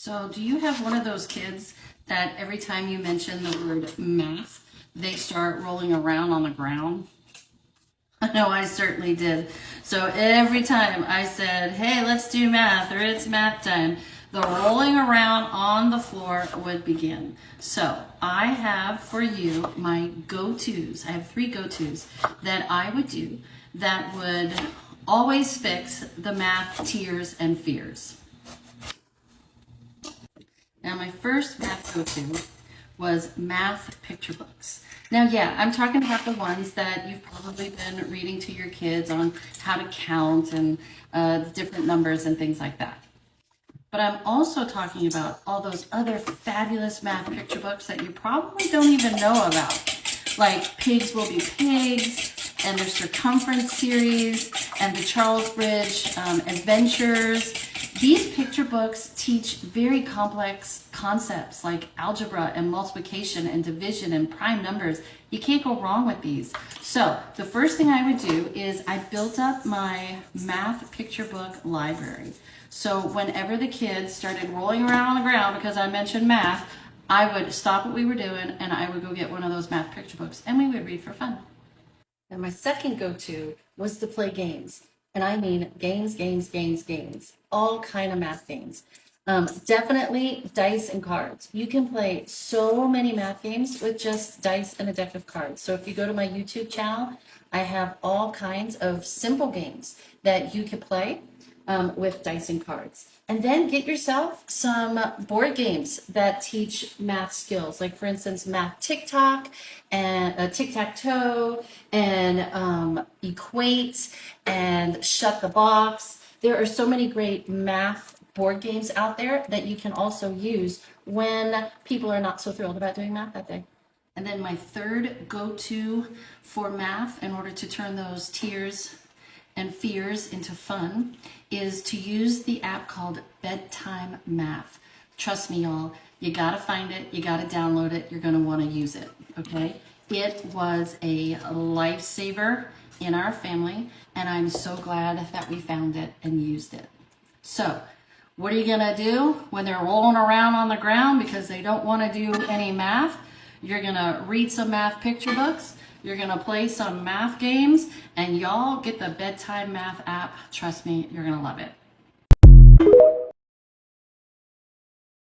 So do you have one of those kids that every time you mention the word math, they start rolling around on the ground? I know I certainly did. So every time I said, hey, let's do math, or it's math time, the rolling around on the floor would begin. So I have for you my go-tos. I have 3 go-tos that I would do that would always fix the math tears and fears. Now my first math go-to was math picture books. Now, yeah, I'm talking about the ones that you've probably been reading to your kids on how to count and the different numbers and things like that. But I'm also talking about all those other fabulous math picture books that you probably don't even know about, like Pigs Will Be Pigs, and their Circumference series, and the Charles Bridge Adventures. These picture books teach very complex concepts like algebra and multiplication and division and prime numbers. You can't go wrong with these. So the first thing I would do is I built up my math picture book library. So whenever the kids started rolling around on the ground because I mentioned math, I would stop what we were doing and I would go get one of those math picture books and we would read for fun. And my second go-to was to play games. And I mean games, all kind of math games. Definitely dice and cards. You can play so many math games with just dice and a deck of cards. So if you go to my YouTube channel, I have all kinds of simple games that you can play with dice and cards. And then get yourself some board games that teach math skills, like for instance, Math TikTok and Tic-Tac-Toe and Equate and Shut the Box. There are so many great math board games out there that you can also use when people are not so thrilled about doing math that day. And then my third go-to for math in order to turn those tears and fears into fun is to use the app called Bedtime Math. Trust me, y'all, you gotta find it, you gotta download it, you're gonna wanna use it, okay? It was a lifesaver in our family, and I'm so glad that we found it and used it. So, what are you gonna do when they're rolling around on the ground because they don't wanna do any math? You're gonna read some math picture books, you're gonna play some math games, and y'all get the Bedtime Math app. Trust me, you're gonna love it.